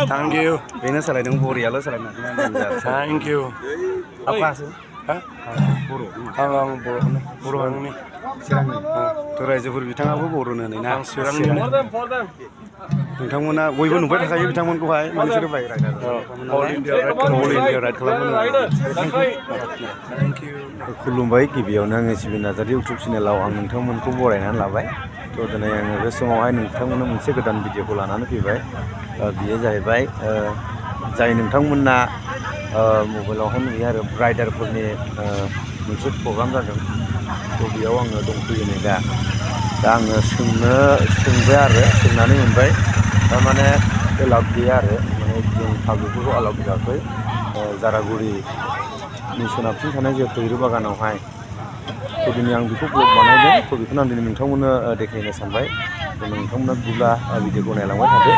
Thank you. Bener salah dong Borialo salah nak. Thank you. Apa sih? Hah? Boro. Ang boro ni. Sirang ni. To रायजोफोर बिथाङाबो बर'नो ना Ang sirang ni. नोंथांमोना बयबो नुबाय थाखायो बिथांमोनखौहाय बिसोरो बाइक राइडार All India राइड खालामो. थेंक इउ खुलुमबाय गिबियावनो आङो सिबिन नार्जारि इउटुब चेनेलाव आं नोंथांमोनखौ बरायनानै लाबाय थ' दिनै आङो बे समावहाय नोंथांमोननो मोनसे गोदान भिडिअखौ लानानै फैबाय बेयो जाहैबाय जाय नोंथांमोना मबाइलावहाय नुयो आरो राइडारफोरनि मोनसे प्रग्राम जादों थ' बेयाव आङो दंफैयो नै दा आङो सोंबाय आरो सोंनानै मोनबाय थारमाने एलाउड गैया आरो माने जों पाब्लिकफोरखौ एलाउड जायाखै जारागुरिनि सोनाबथिं थानाय जे खैरो बागानावहाय थ' दिनै आं बेखौ ब्लग बानायदों थ' बेखौनो आं दिनै नोंथांमोननो देखायनो सानबाय थ' नोंथांमोना बिदिब्ला भिडिअखौ नायलांबाय थादो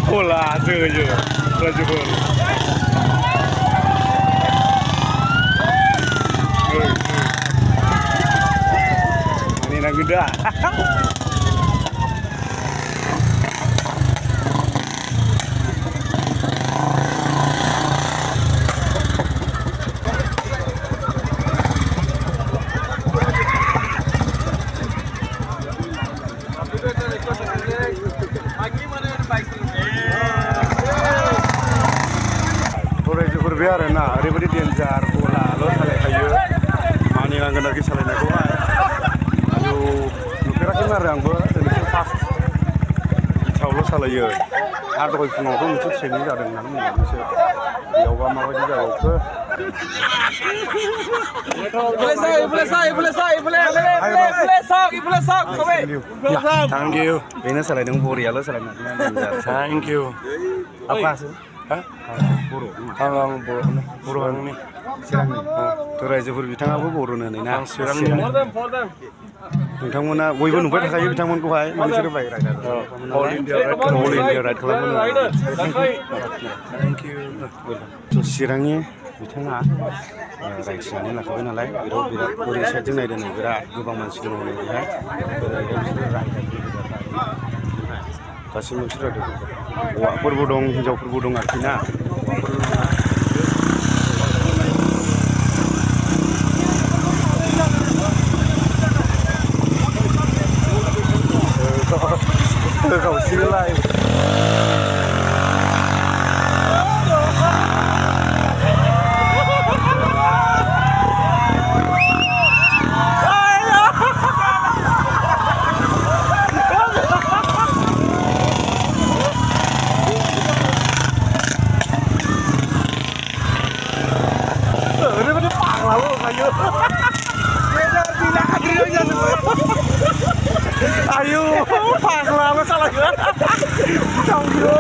Hola, setuju. Ini nak gede. आरोना ओरैबायदि डेन्जार गलाल' सालायखायो मानिनांगोन आरोखि सालायनायखौहाय नुफेराखैमोन आरो आंबो दिनैसो फार्स्ट गिथावल' सालायो आरो दहाय फुङावथ' मोनसे ट्रेनिं जादों होननानै बुंदोंमोनसो बेयावबा माबायदि जाबावखो Thank you. Bener salah dong Borialo salah nak. Thank you. Apa sih? Hah? Boro. Ang boro ni. Sirang ni. To रायजोफोर बिथाङाबो बर'नो ना. Ang sirang ni. नोंथांमोना बयबो नुबाय थाखायो बिथांमोनखौहाय बिसोरो बाइक राइडार All India राइड खालामो. थेंक इउ चिरांनि बिथाङा रायथिनानै लाखाबाय नालाय बिराद ओरै साइडजों नायदों बिराद गोबां मानसि दङ बेहाय गासैबो बिसोर हौवाफोरबो दं हिनजावफोरबो दं आरोखि ना गावसिलाय Ayo, panglah masalah gue. Tahu gue.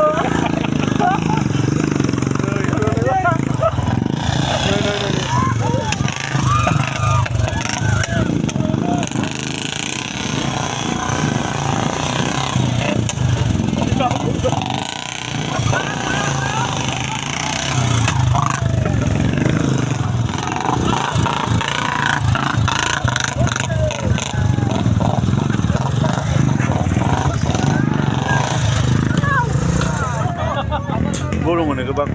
Bolong mana ke bang?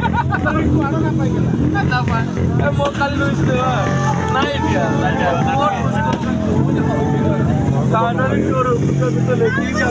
Kenapa? Mau kali lu itu naik dia, lanjut. Kanan suruh betul-betul lagi kau.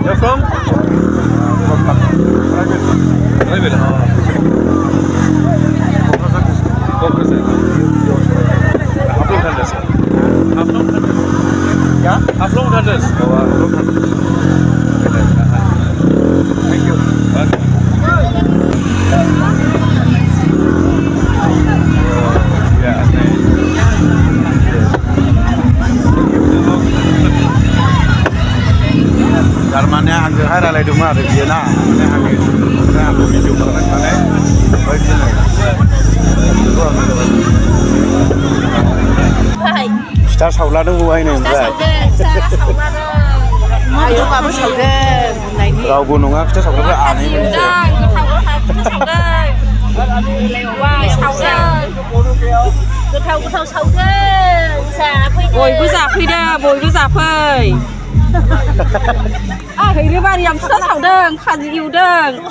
You're from? Private. Aflong Thunders. Thank you. Karena anggur hari lagi cuma ada dia nak, aku video orang mana, baik ni. Kita saulah tu buat ini. Ayo kamu saudah. Kau gunung kita saulah tu aneh. Bồi giả phi đa, bồi giả phơi. Thấy đứa bạn nhắm sữa thảo đơn, khăn gì yêu đơn.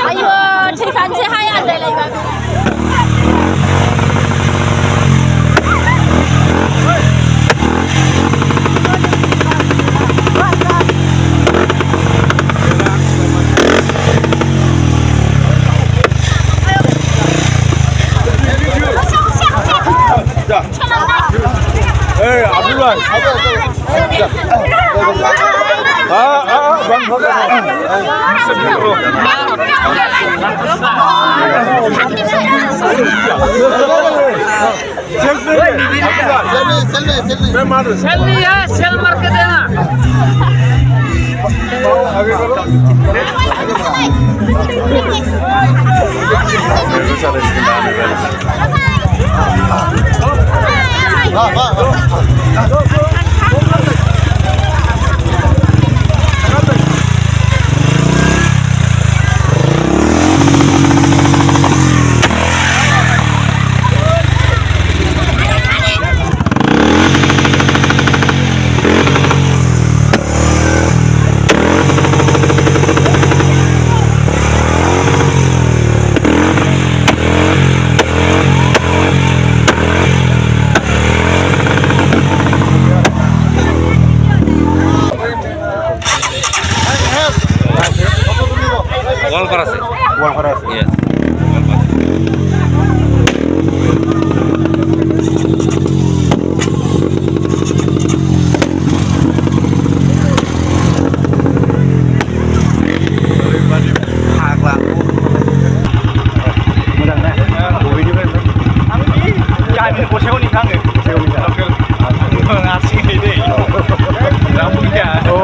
Ayo, chị khăn chị hai ăn đây này mà. Hey, Abdullah. Bang, Selfie है, सेल मार के देना. Walparas. Yes.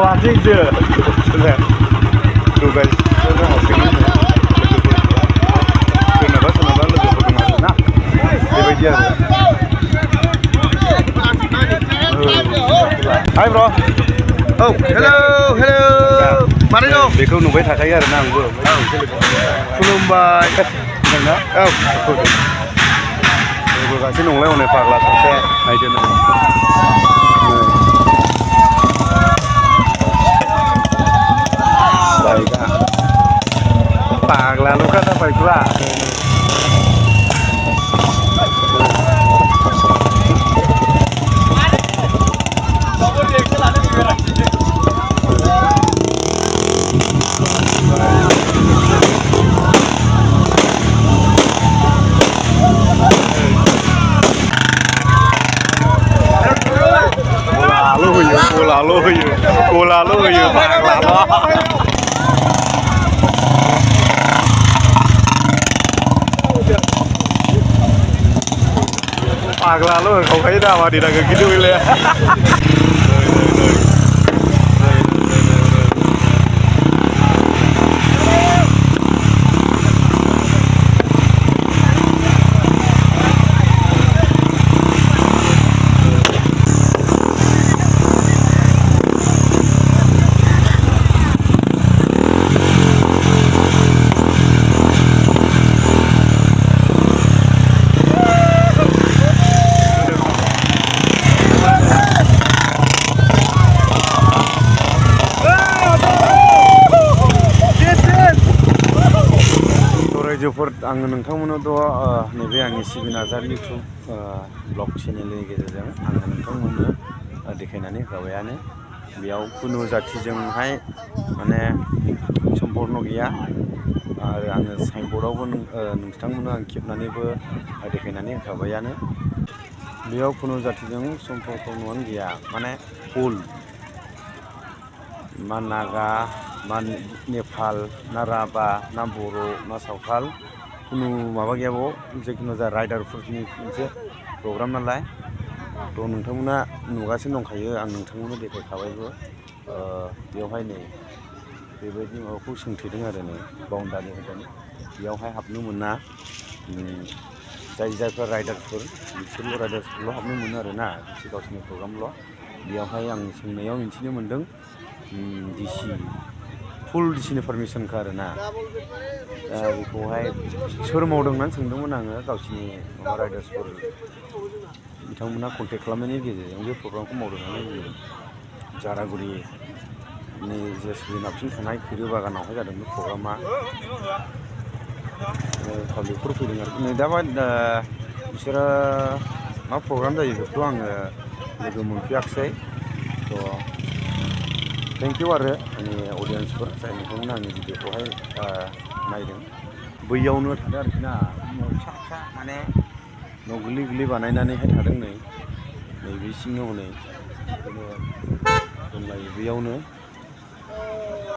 Asik je. Tuh guys, itu hasilnya. Kenapa lebih berkenalan? Nah, dia Hi bro. Oh, hello, hello. Mana dong? बेखौ नुबाय थाखायो आरोना आंबो खुलुमबाय. नोंना औ. होबोगासिनो नंलाय हनै फाग्ला सासे नायदो नों बाइकआ फाग्ला ल'खा जाबाय खुला golalu hoyo pagla lo kau kayak dah mah tidak gitu ya रायजोफोर आङो नोंथांमोननोथ' नैबे आंनि सिबि नार्जारि इउटुब ब्लग चेनेलनि गेजेरजों आङो नोंथांमोननो देखायनानै होखाबायानो बेयाव खुनु जाथिजोंहाय माने सम्पर्क गैया आरो आङो साइनबर्डआवबो नोंथांमोननो आं खेबनानैबो देखायनानै होखाबायानो बेयाव खुनु जाथिजों सम्पर्क न'आनो गैया माने फुल मा नागा मा नेपाल ना राभा ना बर' ना सावथाल खुनु माबा गैया बाव जिखुनु जा राइडारफोरनि मोनसे प्रग्राम नालाय थ' नोंथांमोना नुगासिनो दंखायो आं नोंथांमोननो देखायखाबायबो बेवहाय नै बेबायदि माबाखौ सोंथेदों आरो नै बाउन्डारि होदों बेयावहाय हाबनो मोना जायफोर राइडारफोर बिसोरल' राइडार्सफोरल' हाबनो मोनो आरोना बिसोर गावसोरनि प्रग्रामल' बेयावहाय आं सोंनायाव मिथिनो मोन्दों डिसि फुल डिसिनि पारमिसनखा आरोना दा बेखौहाय सोर मावदों होननानै सोंदोंमोन आङो गावसिनि माबा राइडार्सफोर बिथांमोना कन्टेक्ट खालामनायनि गेजेरजों बे प्रग्रामखौ मावदों होननानै जारागुरिनि जे सोनाबथिं थानाय खैरो बागानावहाय जादों बे प्रग्रामा पाब्लिकफोर फैदों आरो नै दा बिसोरो मा प्रग्राम जायो बेखौ आङो लोगो मोनफैयाखिसै थ' थेंक इउ आरो आंनि अडियेन्सफोर जाय नोंथांमोना आंनि भिडिअखौहाय नायदों बैयावनो थादों आरोखि ना न' फिसा फिसा माने न' गोरलै गोरलै बानायनानैहाय थादों नैबे सिङाव नै दंलायो बेयावनो